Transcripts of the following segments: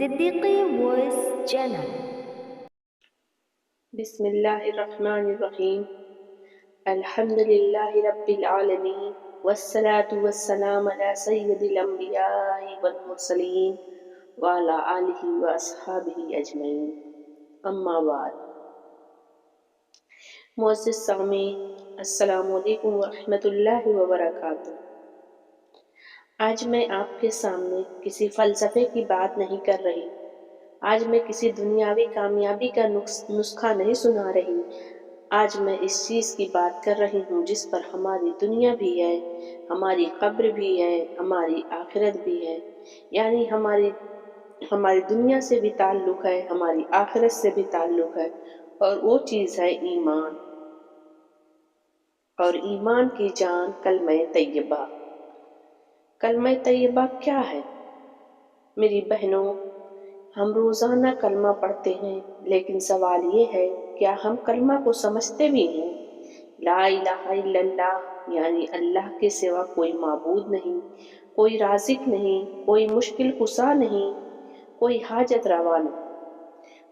Siddiqui voice channel. بسم اللہ الرحمن الرحیم۔ الحمد للہ رب العالمین والصلاة والسلام علی سید الانبیاء والمرسلین وعلی آلہ واصحابہ اجمعین، اما بعد۔ معزز سامعین، السلام علیکم ورحمۃ اللہ وبرکاتہ۔ آج میں آپ کے سامنے کسی فلسفے کی بات نہیں کر رہی، آج میں کسی دنیاوی کامیابی کا نسخہ نہیں سنا رہی، آج میں اس چیز کی بات کر رہی ہوں جس پر ہماری دنیا بھی ہے، ہماری قبر بھی ہے، ہماری آخرت بھی ہے، یعنی ہماری دنیا سے بھی تعلق ہے، ہماری آخرت سے بھی تعلق ہے، اور وہ چیز ہے ایمان، اور ایمان کی جان کلمہ طیبہ۔ کلمہ طیبہ کیا ہے؟ میری بہنوں، ہم روزانہ کلمہ پڑھتے ہیں، لیکن سوال یہ ہے کیا ہم کلمہ کو سمجھتے بھی ہیں؟ لا الہ الا اللہ، یعنی اللہ کے سوا کوئی معبود نہیں، کوئی رازق نہیں، کوئی مشکل کشا نہیں، کوئی حاجت روا نہیں۔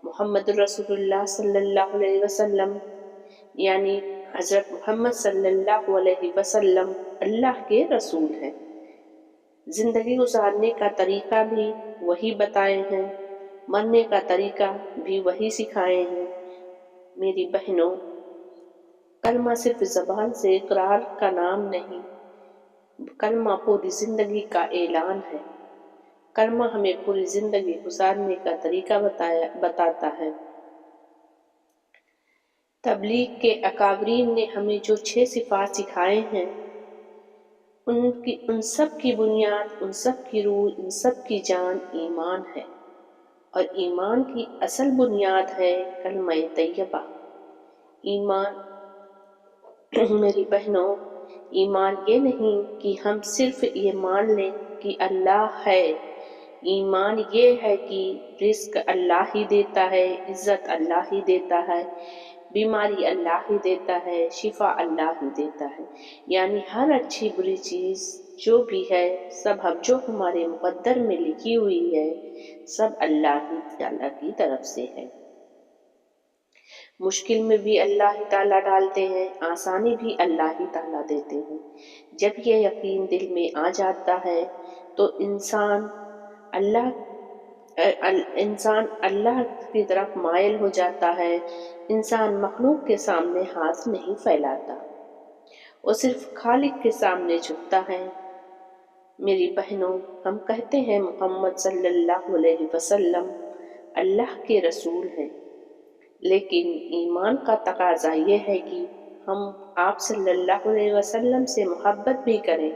محمد رسول اللہ صلی اللہ علیہ وسلم، یعنی حضرت محمد صلی اللہ علیہ وسلم اللہ کے رسول ہیں۔ زندگی گزارنے کا طریقہ بھی وہی بتائے ہیں، مرنے کا طریقہ بھی وہی سکھائے ہیں۔ میری بہنوں، کلمہ صرف زبان سے اقرار کا نام نہیں، کلمہ پوری زندگی کا اعلان ہے۔ کلمہ ہمیں پوری زندگی گزارنے کا طریقہ بتاتا ہے۔ تبلیغ کے اکابرین نے ہمیں جو 6 صفات سکھائے ہیں، ان سب کی بنیاد، ان سب کی روح، ان سب کی جان ایمان ہے، اور ایمان کی اصل بنیاد ہے کلمہ طیبہ۔ ایمان، میری بہنوں، ایمان یہ نہیں کہ ہم صرف یہ مان لیں کہ اللہ ہے، ایمان یہ ہے کہ رزق اللہ ہی دیتا ہے، عزت اللہ ہی دیتا ہے، بیماری اللہ ہی دیتا ہے، شفا اللہ ہی دیتا ہے، یعنی ہر اچھی بری چیز جو بھی ہے، سب جو ہمارے مقدر میں لکھی ہوئی ہے، سب اللہ ہی تعالیٰ کی طرف سے ہے۔ مشکل میں بھی اللہ ہی تعالیٰ ڈالتے ہیں، آسانی بھی اللہ ہی تعالیٰ دیتے ہیں۔ جب یہ یقین دل میں آ جاتا ہے تو انسان اللہ کی طرف مائل ہو جاتا ہے، انسان مخلوق کے سامنے ہاتھ نہیں پھیلاتا، وہ صرف خالق کے سامنے جھکتا ہے۔ میری بہنوں، ہم کہتے ہیں محمد صلی اللہ علیہ وسلم اللہ کے رسول ہیں، لیکن ایمان کا تقاضا یہ ہے کہ ہم آپ صلی اللہ علیہ وسلم سے محبت بھی کریں،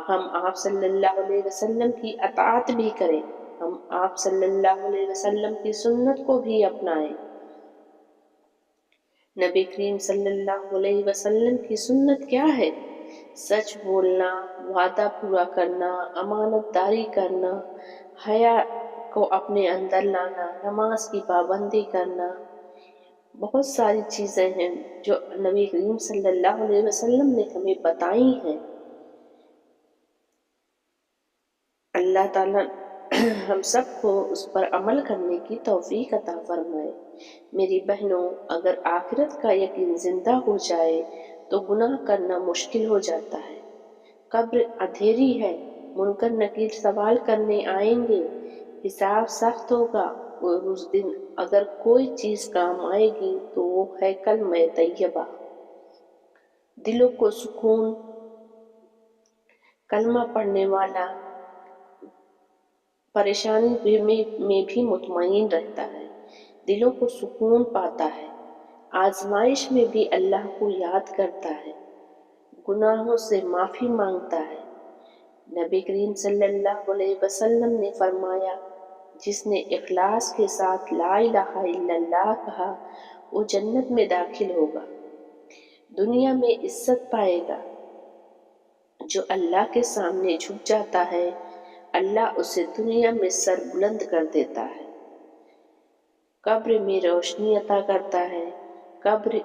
ہم آپ صلی اللہ علیہ وسلم کی اطاعت بھی کریں، ہم آپ صلی اللہ علیہ وسلم کی سنت کو بھی اپنائیں۔ نبی کریم صلی اللہ علیہ وسلم کی سنت کیا ہے؟ سچ بولنا، وعدہ پورا کرنا، امانت داری کرنا، حیا کو اپنے اندر لانا، نماز کی پابندی کرنا، بہت ساری چیزیں ہیں جو نبی کریم صلی اللہ علیہ وسلم نے ہمیں بتائی ہیں۔ اللہ تعالیٰ ہم سب کو اس پر عمل کرنے کی توفیق عطا فرمائے۔ میری بہنوں، اگر آخرت کا یقین زندہ ہو جائے تو گناہ کرنا مشکل ہو جاتا ہے۔ قبر اندھیری ہے، منکر نکیر سوال کرنے آئیں گے، حساب سخت ہوگا، اور اس دن اگر کوئی چیز کام آئے گی تو وہ ہے کلمہ طیبہ۔ دلوں کو سکون، کلمہ پڑھنے والا پریشانی میں بھی مطمئن رہتا ہے، دلوں کو سکون پاتا ہے، آزمائش میں بھی اللہ کو یاد کرتا ہے، گناہوں سے معافی مانگتا ہے۔ نبی کریم صلی اللہ علیہ وسلم نے فرمایا، جس نے اخلاص کے ساتھ لا الہ الا اللہ کہا وہ جنت میں داخل ہوگا، دنیا میں عزت پائے گا۔ جو اللہ کے سامنے جھک جاتا ہے، اللہ اسے دنیا میں سر بلند کر دیتا ہے، قبر میں روشنی عطا کرتا ہے۔ قبر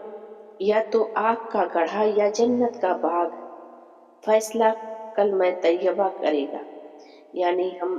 یا تو آگ کا گڑھا یا جنت کا باغ، فیصلہ کلمہ طیبہ کرے گا، یعنی ہم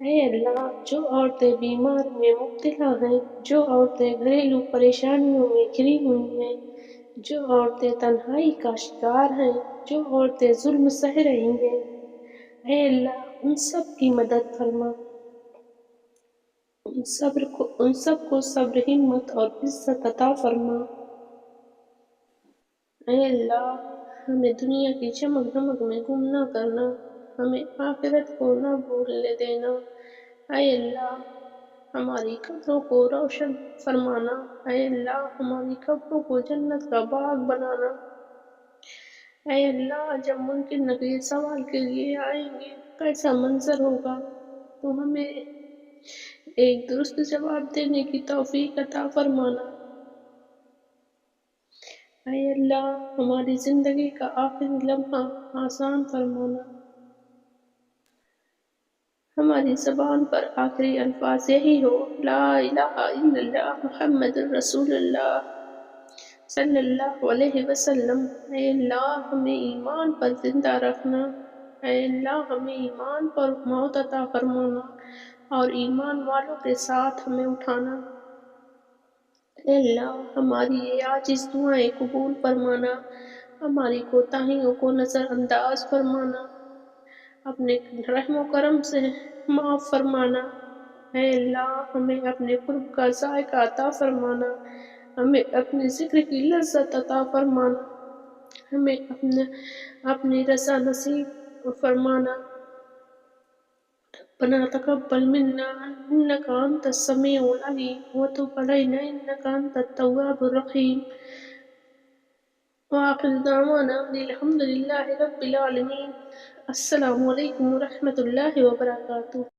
اے اللہ، جو عورتیں بیمار میں مبتلا ہیں، جو عورتیں گھریلو پریشانیوں میں گھری ہوئی ہیں، جو عورتیں تنہائی کا شکار ہیں، جو عورتیں ظلم سہ رہی ہیں، اے اللہ ان سب کی مدد فرما، ان سب کو صبر، ہمت اور عزت عطا فرما۔ اے اللہ، ہمیں دنیا کی چمک دمک میں گم نہ کرنا، ہمیں آخرت کو نہ بھولنے دینا۔ اے اللہ، ہماری قبروں کو روشن فرمانا، اے اللہ ہماری قبروں کو جنت کا باغ بنانا۔ اے اللہ، جب منکر نکیر سوال کے لیے آئیں گے کیسا منظر ہوگا، تو ہمیں ایک درست جواب دینے کی توفیق عطا فرمانا۔ اے اللہ، ہماری زندگی کا آخری لمحہ آسان فرمانا۔ ہماری زبان پر آخری الفاظ یہی ہو، لا الہ الا اللہ محمد رسول اللہ صلی اللہ علیہ وسلم۔ اے اللہ، ہمیں ایمان پر زندہ رکھنا، اے اللہ ہمیں ایمان پر موت عطا فرمانا اور ایمان والوں کے ساتھ ہمیں اٹھانا۔ اے اللہ، ہماری یہ عاجز دعائیں قبول فرمانا، ہماری کوتاہیوں کو نظر انداز فرمانا، اپنے رحم و کرم سے معاف فرمانا۔ اے اللہ، ہمیں اپنے قرب کا ذائقہ عطا فرمانا، ہمیں اپنے ذکر کی لذت عطا فرمانا، ہمیں اپنی رضا نصیب فرمانا۔ ربنا تقبل منا انك انت السميع العليم وتب علينا انك انت التواب الرحيم واخر دعوانا ان الحمد لله رب العالمين۔ السلام علیکم ورحمۃ اللہ وبرکاتہ۔